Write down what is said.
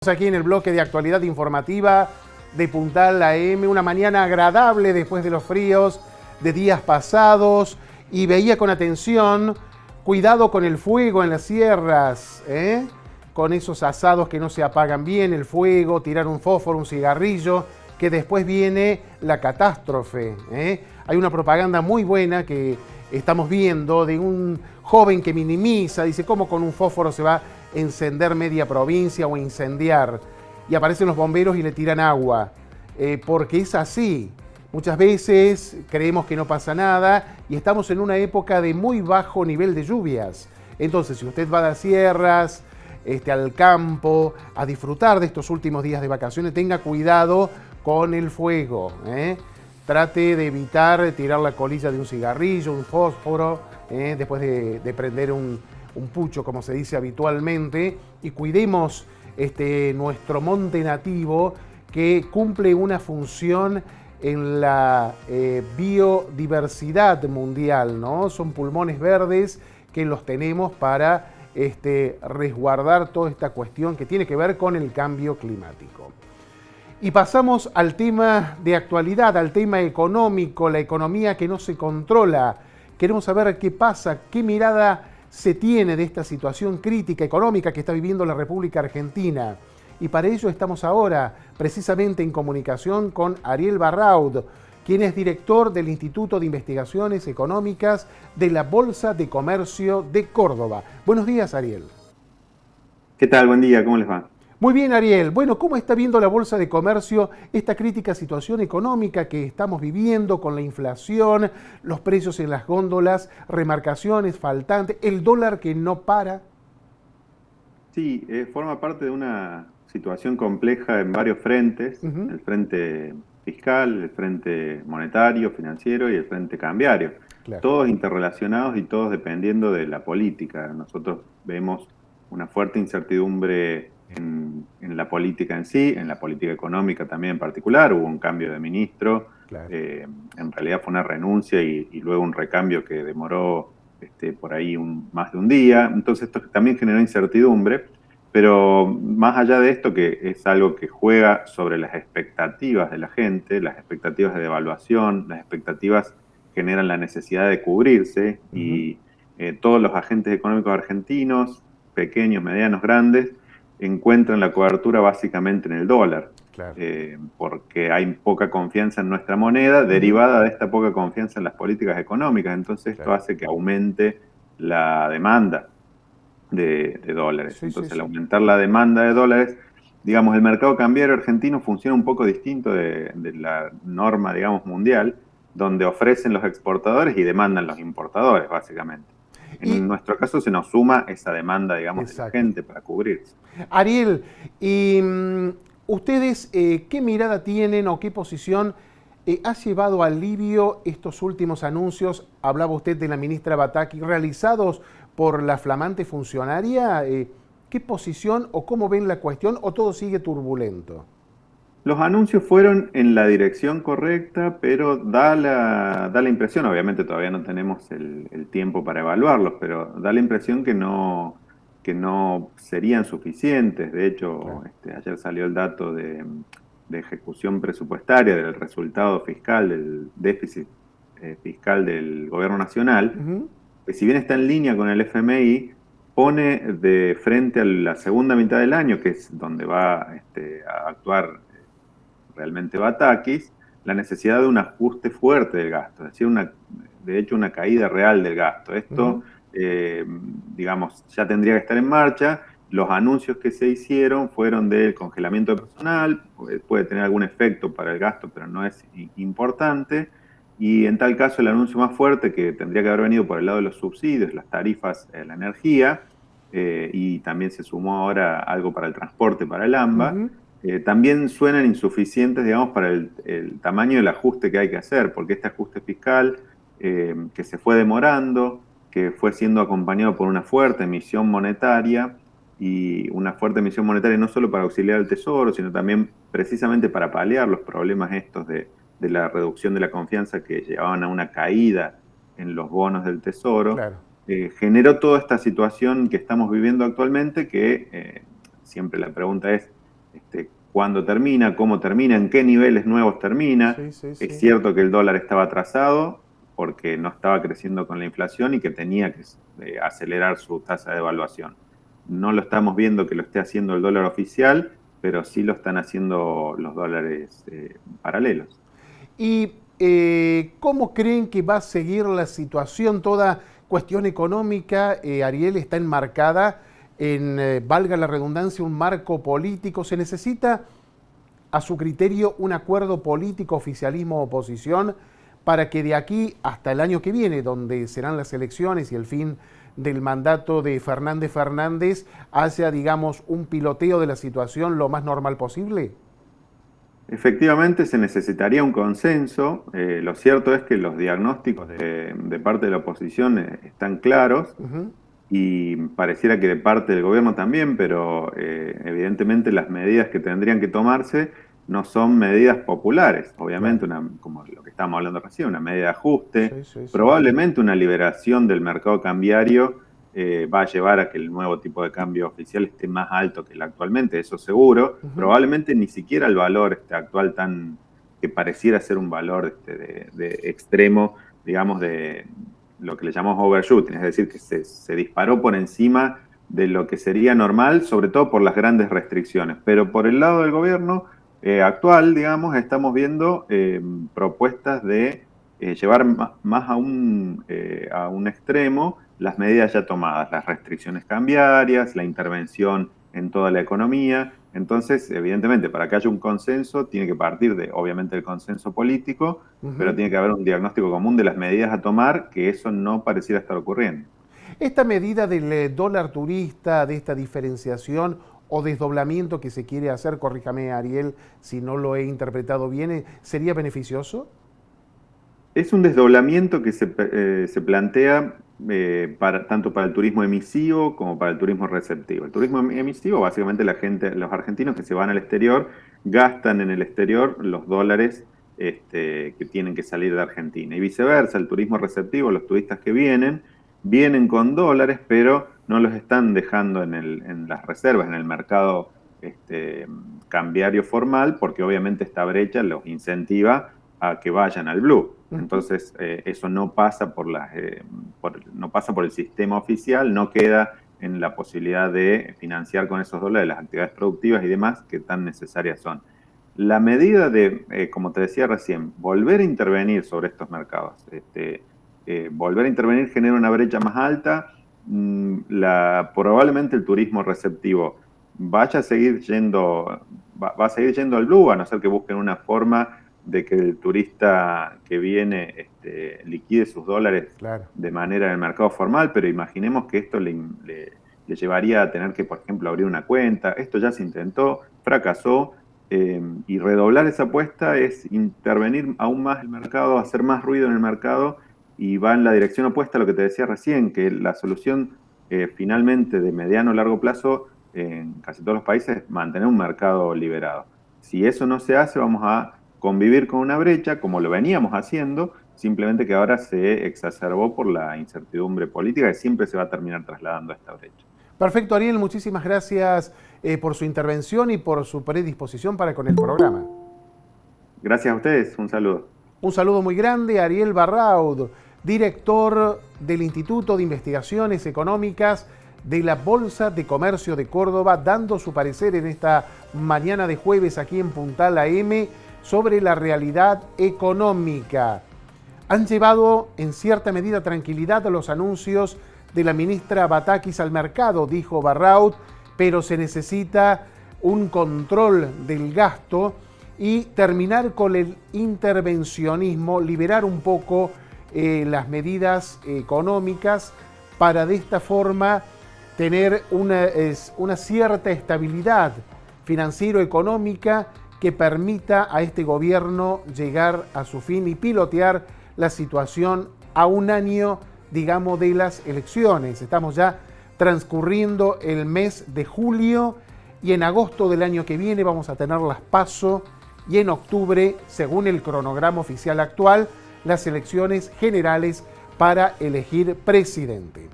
Aquí en el bloque de actualidad informativa de Puntal AM, una mañana agradable después de los fríos de días pasados, y veía con atención, cuidado con el fuego en las sierras, con esos asados que no se apagan bien, el fuego, tirar un fósforo, un cigarrillo, que después viene la catástrofe. Hay una propaganda muy buena que estamos viendo de un joven que minimiza, dice, ¿cómo con un fósforo se va a encender media provincia o incendiar? Y aparecen los bomberos y le tiran agua, porque es así. Muchas veces creemos que no pasa nada y estamos en una época de muy bajo nivel de lluvias. Entonces, si usted va a las sierras, al campo, a disfrutar de estos últimos días de vacaciones, tenga cuidado con el fuego. Trate de evitar tirar la colilla de un cigarrillo, un fósforo, después de prender un pucho, como se dice habitualmente, y cuidemos nuestro monte nativo, que cumple una función en la biodiversidad mundial, ¿no? Son pulmones verdes que los tenemos para resguardar toda esta cuestión que tiene que ver con el cambio climático. Y pasamos al tema de actualidad, al tema económico, la economía que no se controla. Queremos saber qué pasa, qué mirada se tiene de esta situación crítica económica que está viviendo la República Argentina. Y para ello estamos ahora precisamente en comunicación con Ariel Barraud, quien es director del Instituto de Investigaciones Económicas de la Bolsa de Comercio de Córdoba. Buenos días, Ariel. ¿Qué tal? Buen día, ¿cómo les va? Muy bien, Ariel. Bueno, ¿cómo está viendo la Bolsa de Comercio esta crítica situación económica que estamos viviendo con la inflación, los precios en las góndolas, remarcaciones faltantes, el dólar que no para? Sí, forma parte de una situación compleja en varios frentes, Uh-huh. el frente fiscal, el frente monetario, financiero y el frente cambiario, Claro. todos interrelacionados y todos dependiendo de la política. Nosotros vemos una fuerte incertidumbre en la política en sí, en la política económica también en particular. Hubo un cambio de ministro, Claro. en realidad fue una renuncia y luego un recambio que demoró por ahí más de un día. Entonces esto también generó incertidumbre, pero más allá de esto, que es algo que juega sobre las expectativas de la gente, las expectativas de devaluación, las expectativas generan la necesidad de cubrirse Uh-huh. y todos los agentes económicos argentinos, pequeños, medianos, grandes, encuentran la cobertura básicamente en el dólar. Claro. Porque hay poca confianza en nuestra moneda, Uh-huh. derivada de esta poca confianza en las políticas económicas. Entonces esto Claro. hace que aumente la demanda de dólares. Sí, sí, Entonces, al sí. aumentar la demanda de dólares, digamos, el mercado cambiario argentino funciona un poco distinto de la norma, digamos, mundial, donde ofrecen los exportadores y demandan los importadores, básicamente. En Y, nuestro caso se nos suma esa demanda, digamos, de la exacto. gente para cubrirse. Ariel, y ustedes, ¿qué mirada tienen o qué posición ha llevado alivio estos últimos anuncios? Hablaba usted de la ministra Bataki, realizados por la flamante funcionaria. ¿Qué posición o cómo ven la cuestión, o todo sigue turbulento? Los anuncios fueron en la dirección correcta, pero da la impresión, obviamente todavía no tenemos el tiempo para evaluarlos, pero da la impresión que no serían suficientes. De hecho, Claro. ayer salió el dato de ejecución presupuestaria, del resultado fiscal, del déficit fiscal del gobierno nacional, Ujú. que si bien está en línea con el FMI, pone de frente a la segunda mitad del año, que es donde va a actuar realmente Batakis, la necesidad de un ajuste fuerte del gasto, es decir, de hecho una caída real del gasto. Esto, Ujú. digamos, ya tendría que estar en marcha. Los anuncios que se hicieron fueron del congelamiento de personal, puede tener algún efecto para el gasto, pero no es importante. Y en tal caso, el anuncio más fuerte, que tendría que haber venido por el lado de los subsidios, las tarifas, la energía, y también se sumó ahora algo para el transporte, para el AMBA, Ujú. también suenan insuficientes, digamos, para el tamaño del ajuste que hay que hacer, porque este ajuste fiscal, que se fue demorando, que fue siendo acompañado por una fuerte emisión monetaria, y una fuerte emisión monetaria no solo para auxiliar al Tesoro, sino también precisamente para paliar los problemas estos de la reducción de la confianza que llevaban a una caída en los bonos del Tesoro, Claro. generó toda esta situación que estamos viviendo actualmente, que siempre la pregunta es, cuándo termina, cómo termina, en qué niveles nuevos termina. Sí. Es cierto que el dólar estaba atrasado porque no estaba creciendo con la inflación y que tenía que acelerar su tasa de devaluación. No lo estamos viendo que lo esté haciendo el dólar oficial, pero sí lo están haciendo los dólares paralelos. ¿Y cómo creen que va a seguir la situación? Toda cuestión económica, Ariel, está enmarcada en, valga la redundancia, un marco político. ¿Se necesita, a su criterio, un acuerdo político, oficialismo-oposición, para que de aquí hasta el año que viene, donde serán las elecciones y el fin del mandato de Fernández Fernández, haya, digamos, un piloteo de la situación lo más normal posible? Efectivamente se necesitaría un consenso. Lo cierto es que los diagnósticos de parte de la oposición están claros Ujú. y pareciera que de parte del gobierno también, pero evidentemente las medidas que tendrían que tomarse no son medidas populares. Claro. Obviamente, como lo que estábamos hablando recién, una medida de ajuste, Sí. probablemente una liberación del mercado cambiario va a llevar a que el nuevo tipo de cambio oficial esté más alto que el actualmente, eso seguro. Ujú. Probablemente ni siquiera el valor actual que pareciera ser un valor de extremo, digamos, de lo que le llamamos overshooting, es decir, que se disparó por encima de lo que sería normal, sobre todo por las grandes restricciones. Pero por el lado del gobierno actual, digamos, estamos viendo propuestas de llevar más a un extremo las medidas ya tomadas, las restricciones cambiarias, la intervención en toda la economía. Entonces, evidentemente, para que haya un consenso, tiene que partir de, obviamente, el consenso político, pero Ujú. tiene que haber un diagnóstico común de las medidas a tomar, que eso no pareciera estar ocurriendo. Esta medida del dólar turista, de esta diferenciación o desdoblamiento que se quiere hacer, corríjame Ariel si no lo he interpretado bien, ¿sería beneficioso? Es un desdoblamiento que se plantea tanto para el turismo emisivo como para el turismo receptivo. El turismo emisivo, básicamente los argentinos que se van al exterior, gastan en el exterior los dólares que tienen que salir de Argentina. Y viceversa, el turismo receptivo, los turistas que vienen con dólares, pero no los están dejando en las reservas, en el mercado cambiario formal, porque obviamente esta brecha los incentiva a que vayan al blue. Ujú. Entonces, eso no pasa no pasa por el sistema oficial, no queda en la posibilidad de financiar con esos dólares las actividades productivas y demás que tan necesarias son. La medida de, como te decía recién, volver a intervenir sobre estos mercados, volver a intervenir genera una brecha más alta. Probablemente el turismo receptivo vaya a seguir yendo, va a seguir yendo al blue, a no ser que busquen una forma de que el turista que viene liquide sus dólares Claro. de manera en el mercado formal, pero imaginemos que esto le llevaría a tener que, por ejemplo, abrir una cuenta. Esto ya se intentó, fracasó, y redoblar esa apuesta es intervenir aún más el mercado, hacer más ruido en el mercado, y va en la dirección opuesta a lo que te decía recién, que la solución finalmente de mediano o largo plazo en casi todos los países es mantener un mercado liberado. Si eso no se hace, vamos a convivir con una brecha, como lo veníamos haciendo, simplemente que ahora se exacerbó por la incertidumbre política que siempre se va a terminar trasladando a esta brecha. Perfecto, Ariel, muchísimas gracias por su intervención y por su predisposición para con el programa. Gracias a ustedes, un saludo. Un saludo muy grande a Ariel Barraud, director del Instituto de Investigaciones Económicas de la Bolsa de Comercio de Córdoba, dando su parecer en esta mañana de jueves aquí en Puntal AM sobre la realidad económica. Han llevado en cierta medida tranquilidad a los anuncios de la ministra Batakis al mercado, dijo Barraud, pero se necesita un control del gasto y terminar con el intervencionismo, liberar un poco las medidas económicas para de esta forma tener una cierta estabilidad financiero-económica que permita a este gobierno llegar a su fin y pilotear la situación a un año, digamos, de las elecciones. Estamos ya transcurriendo el mes de julio y en agosto del año que viene vamos a tener las PASO y en octubre, según el cronograma oficial actual, las elecciones generales para elegir presidente.